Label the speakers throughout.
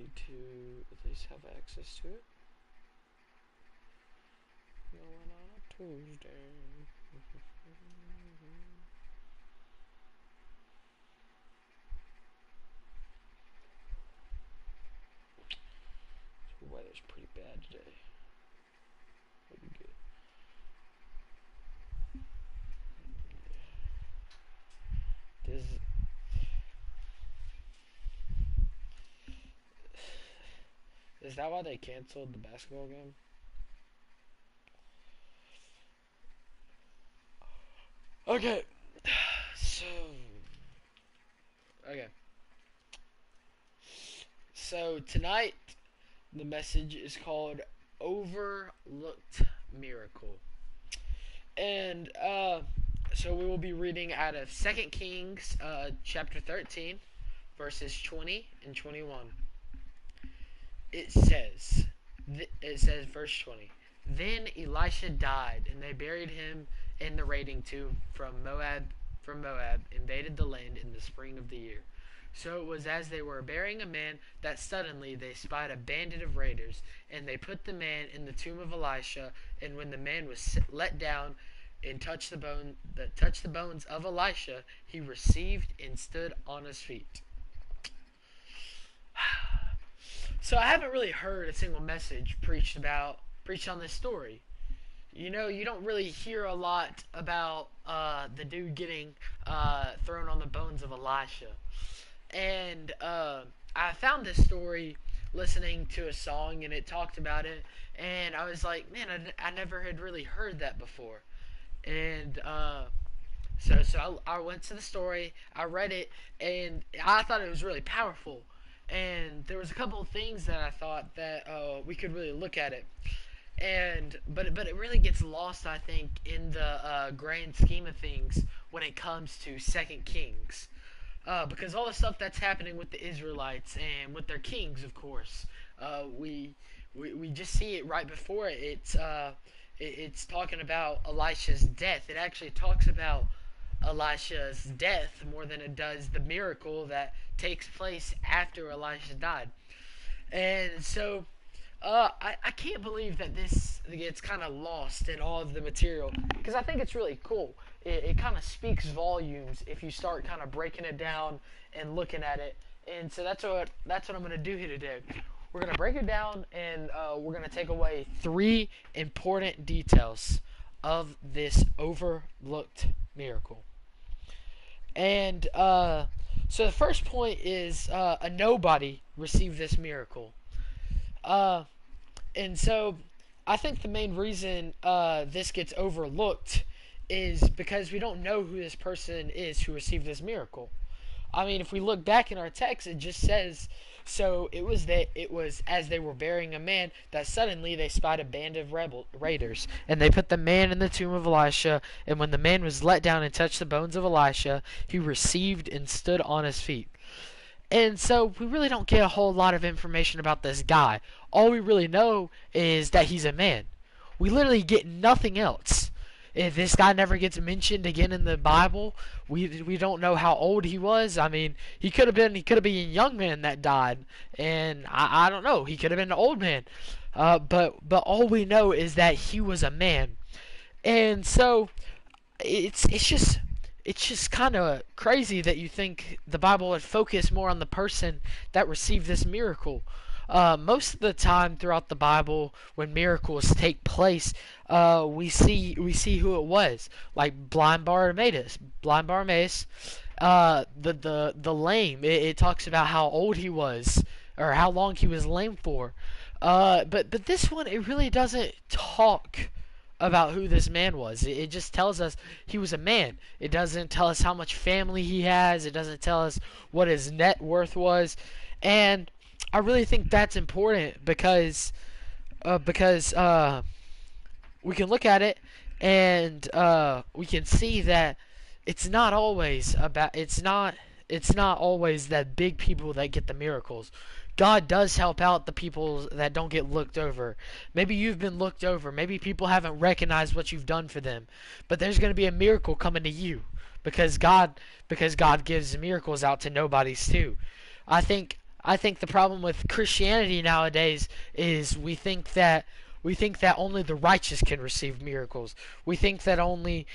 Speaker 1: need to at least have access to it. Going on a Tuesday. The weather's pretty bad today. That'd be good. This is that why they canceled the basketball game? Okay. So okay. So tonight the message is called Overlooked Miracle. And so we will be reading out of 2 Kings chapter 13 verses 20 and 21. It says verse 20. Then Elisha died, and they buried him in the raiding tomb from Moab, invaded the land in the spring of the year. So it was as they were burying a man that suddenly they spied a bandit of raiders, and they put the man in the tomb of Elisha. And when the man was let down and touched the bones of Elisha, he received and stood on his feet. So I haven't really heard a single message preached on this story. You know, you don't really hear a lot about the dude getting thrown on the bones of Elisha. And I found this story listening to a song, and it talked about it, and I was like, man, I never had really heard that before. And so I went to the story, I read it, and I thought it was really powerful. And there was a couple of things that I thought that we could really look at it. But it really gets lost, I think, in the grand scheme of things when it comes to 2 Kings. Because all the stuff that's happening with the Israelites and with their kings, of course, we just see it right before it. It's talking about Elisha's death. It actually talks about Elisha's death more than it does the miracle that takes place after Elisha died. And so I can't believe that this gets kind of lost in all of the material, because I think it's really cool. It kind of speaks volumes if you start kind of breaking it down and looking at it. And so that's what I'm going to do here today. We're going to break it down, and we're going to take away 3 important details of this overlooked miracle. And so the first point is a nobody received this miracle. And so I think the main reason this gets overlooked is because we don't know who this person is who received this miracle. I mean, if we look back in our text, it just says, so it was as they were burying a man that suddenly they spied a band of raiders, and they put the man in the tomb of Elisha. And when the man was let down and touched the bones of Elisha, he received and stood on his feet. And so we really don't get a whole lot of information about this guy. All we really know is that he's a man. We literally get nothing else. If this guy never gets mentioned again in the Bible, we don't know how old he was. I mean, he could have been a young man that died, and I don't know. He could have been an old man. But all we know is that he was a man. And so it's just kind of crazy that you think the Bible would focus more on the person that received this miracle. Most of the time throughout the Bible, when miracles take place, we see who it was, like blind Bartimaeus. The lame. It talks about how old he was, or how long he was lame for. But this one, it really doesn't talk about who this man was. It just tells us he was a man. It doesn't tell us how much family he has. It doesn't tell us what his net worth was. And I really think that's important because we can look at it and we can see that it's not always that big people that get the miracles. God does help out the people that don't get looked over. Maybe you've been looked over. Maybe people haven't recognized what you've done for them. But there's going to be a miracle coming to you because God gives miracles out to nobodies too. I think I think the problem with Christianity nowadays is we think that only the righteous can receive miracles. We think that only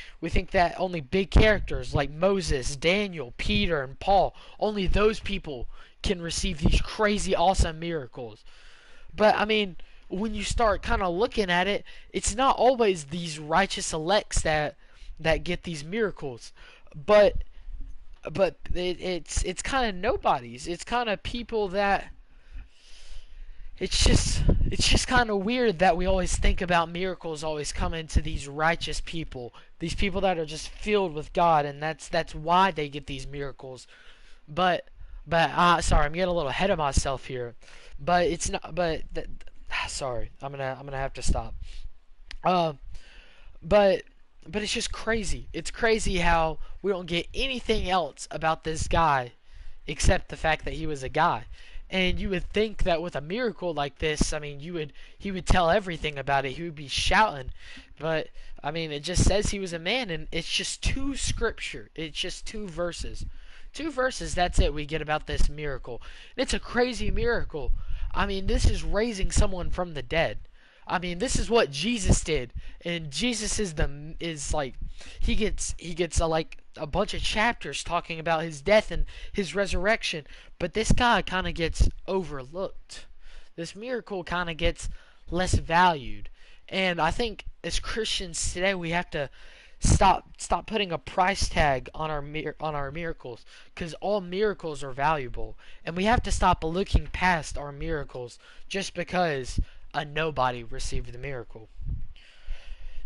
Speaker 1: big characters like Moses, Daniel, Peter, and Paul, only those people can receive these crazy awesome miracles. But I mean, when you start kind of looking at it, it's not always these righteous elects that get these miracles. But it's kind of nobodies. It's kind of people that it's just kind of weird that we always think about miracles always coming to these righteous people, these people that are just filled with God, and that's why they get these miracles. But sorry, I'm getting a little ahead of myself here. But it's not. Sorry, I'm gonna have to stop. Uh, but but it's just crazy. It's crazy how we don't get anything else about this guy except the fact that he was a guy. And you would think that with a miracle like this, I mean, he would tell everything about it. He would be shouting. But I mean, it just says he was a man, and it's just two scripture. It's just two verses. Two verses, that's it we get about this miracle. And it's a crazy miracle. I mean, this is raising someone from the dead. I mean, this is what Jesus did, and Jesus is like he gets like a bunch of chapters talking about his death and his resurrection, but this guy kind of gets overlooked. This miracle kind of gets less valued, and I think as Christians today we have to stop putting a price tag on our miracles, because all miracles are valuable, and we have to stop looking past our miracles just because a nobody received the miracle.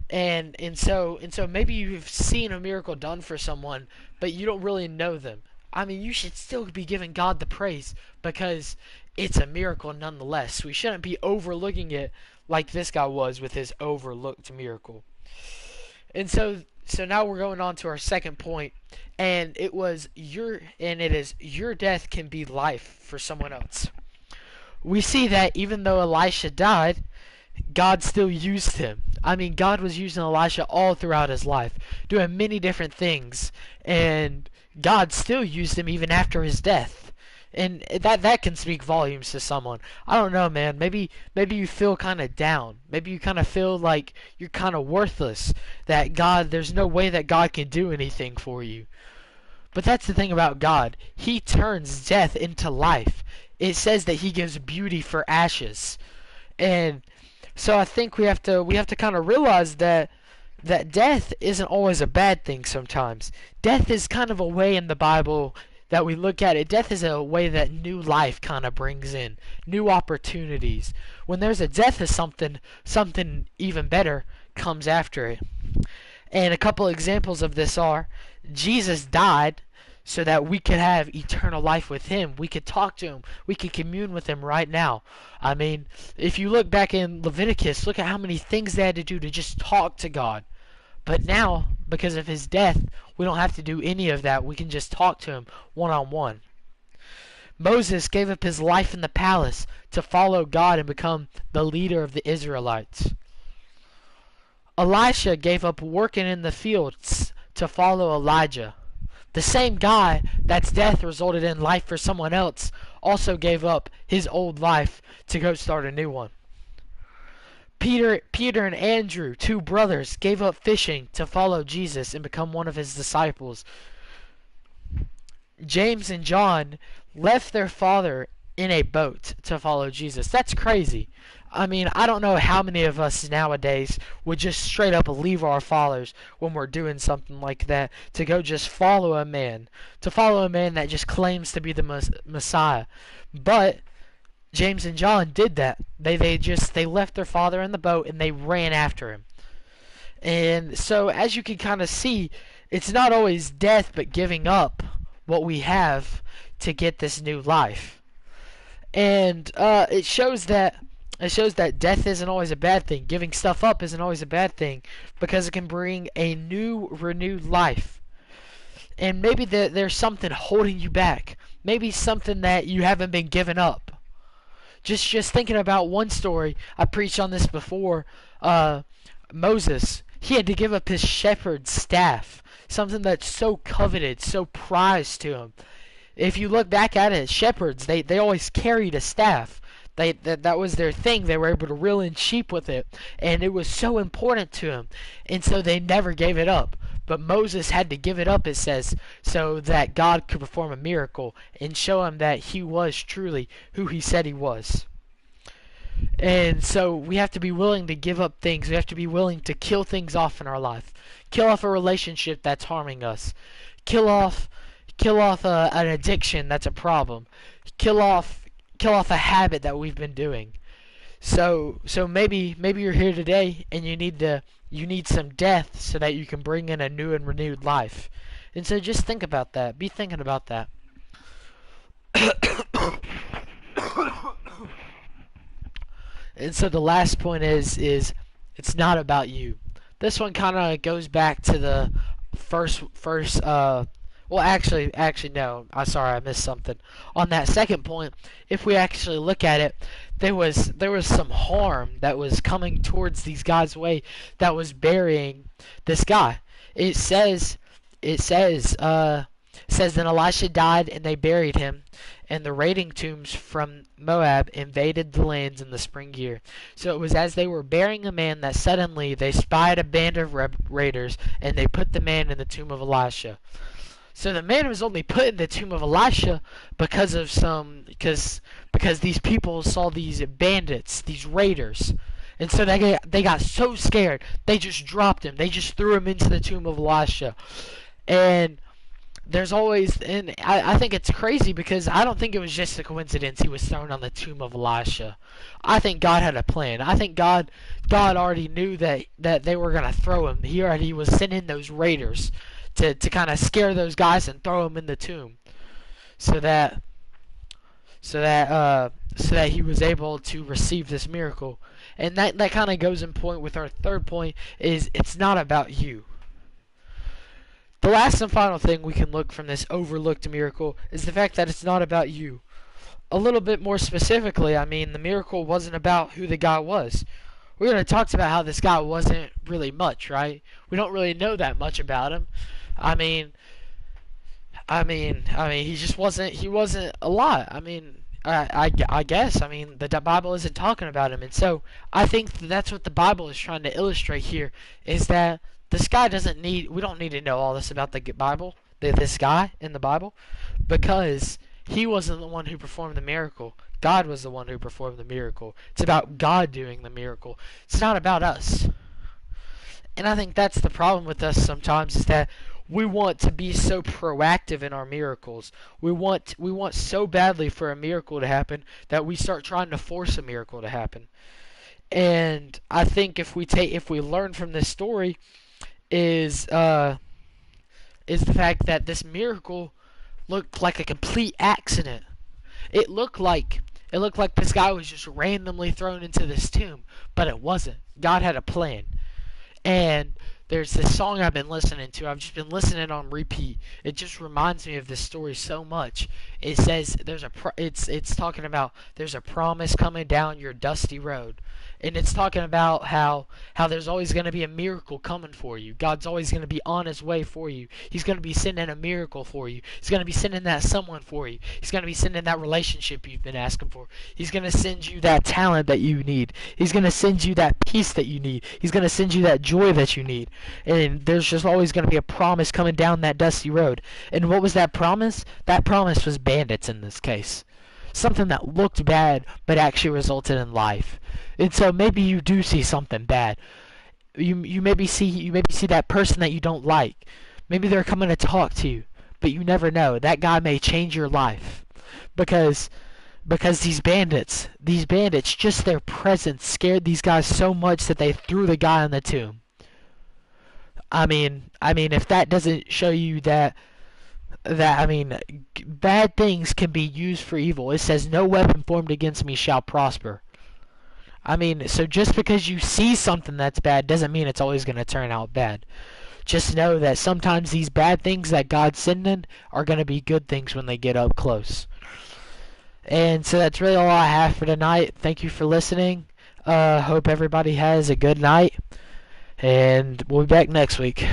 Speaker 1: And so maybe you've seen a miracle done for someone, but you don't really know them. I mean, you should still be giving God the praise because it's a miracle nonetheless. We shouldn't be overlooking it like this guy was with his overlooked miracle. And so now we're going on to our second point, and it is your death can be life for someone else. We see that even though Elisha died, God still used him. I mean, God was using Elisha all throughout his life, doing many different things, and God still used him even after his death. And that can speak volumes to someone. I don't know, man. Maybe you feel kind of down. Maybe you kind of feel like you're kind of worthless. That there's no way that God can do anything for you. But that's the thing about God. He turns death into life. It says that he gives beauty for ashes. And so I think we have to kind of realize that death isn't always a bad thing sometimes. Death is kind of a way in the Bible that we look at it. Death is a way that new life kind of brings in new opportunities. When there's a death of something even better comes after it. And a couple examples of this are Jesus died so that we could have eternal life with him. We could talk to him. We could commune with him right now. I mean, if you look back in Leviticus, look at how many things they had to do to just talk to God. But now, because of his death, we don't have to do any of that. We can just talk to him one-on-one. Moses gave up his life in the palace to follow God and become the leader of the Israelites. Elisha gave up working in the fields to follow Elijah. The same guy that's death resulted in life for someone else also gave up his old life to go start a new one. Peter and Andrew, two brothers, gave up fishing to follow Jesus and become one of his disciples. James and John left their father in a boat to follow Jesus. That's crazy. I mean, I don't know how many of us nowadays would just straight up leave our fathers when we're doing something like that to go just follow a man. To follow a man that just claims to be the Messiah. But James and John did that. They left their father in the boat and they ran after him. And so as you can kind of see, it's not always death but giving up what we have to get this new life. And it shows that death isn't always a bad thing. Giving stuff up isn't always a bad thing because it can bring a new, renewed life. And maybe there's something holding you back. Maybe something that you haven't been given up. Just thinking about one story, I preached on this before. Moses, he had to give up his shepherd's staff, something that's so coveted, so prized to him. If you look back at it, shepherds, they always carried a staff. That was their thing. They were able to reel in sheep with it, and it was so important to them, and so they never gave it up. But Moses had to give it up, it says, so that God could perform a miracle and show him that he was truly who he said he was. And so we have to be willing to give up things. We have to be willing to kill things off in our life. Kill off a relationship that's harming us. Kill off an addiction that's a problem. Kill off a habit that we've been doing. So maybe you're here today and you need some death so that you can bring in a new and renewed life. And so just think about that. Be thinking about that. And so the last point is it's not about you. This one kind of goes back to the first well, actually, no. I'm sorry, I missed something. On that second point, if we actually look at it, there was some harm that was coming towards these guys' way that was burying this guy. It says, then Elisha died and they buried him, and the raiding tombs from Moab invaded the lands in the spring year. So it was as they were burying a man that suddenly they spied a band of raiders, and they put the man in the tomb of Elisha. So the man was only put in the tomb of Elisha because these people saw these bandits, these raiders. And so they got so scared, they just dropped him. They just threw him into the tomb of Elisha. And I think it's crazy because I don't think it was just a coincidence he was thrown on the tomb of Elisha. I think God had a plan. I think God already knew that they were going to throw him. He already was sending those raiders to kind of scare those guys and throw him in the tomb, so that he was able to receive this miracle. And that kind of goes in point with our third point, is it's not about you. The last and final thing we can look from this overlooked miracle is the fact that it's not about you. A little bit more specifically, I mean, the miracle wasn't about who the guy was. We already talked about how this guy wasn't really much, right? We don't really know that much about him. I mean, he just wasn't. He wasn't a lot. I mean, I guess. I mean, the Bible isn't talking about him, and so I think that's what the Bible is trying to illustrate here, is that this guy doesn't need. We don't need to know all this about the Bible, this guy in the Bible, because he wasn't the one who performed the miracle. God was the one who performed the miracle. It's about God doing the miracle. It's not about us. And I think that's the problem with us sometimes, is that we want to be so proactive in our miracles. We want so badly for a miracle to happen that we start trying to force a miracle to happen. And I think if we learn from this story is the fact that this miracle looked like a complete accident. It looked like this guy was just randomly thrown into this tomb, but it wasn't. God had a plan. And there's this song I've been listening to. I've just been listening on repeat. It just reminds me of this story so much. It says it's talking about there's a promise coming down your dusty road. And it's talking about how there's always going to be a miracle coming for you. God's always going to be on his way for you. He's going to be sending a miracle for you. He's going to be sending that someone for you. He's going to be sending that relationship you've been asking for. He's going to send you that talent that you need. He's going to send you that peace that you need. He's going to send you that joy that you need. And there's just always going to be a promise coming down that dusty road. And what was that promise? That promise was bandits in this case. Something that looked bad but actually resulted in life. And so maybe you do see something bad. You maybe see that person that you don't like. Maybe they're coming to talk to you, but you never know. That guy may change your life. Because these bandits, just their presence scared these guys so much that they threw the guy in the tomb. I mean, if that doesn't show you that bad things can be used for evil. It says, no weapon formed against me shall prosper. I mean, so just because you see something that's bad doesn't mean it's always going to turn out bad. Just know that sometimes these bad things that God's sending are going to be good things when they get up close. And so that's really all I have for tonight. Thank you for listening. Hope everybody has a good night. And we'll be back next week.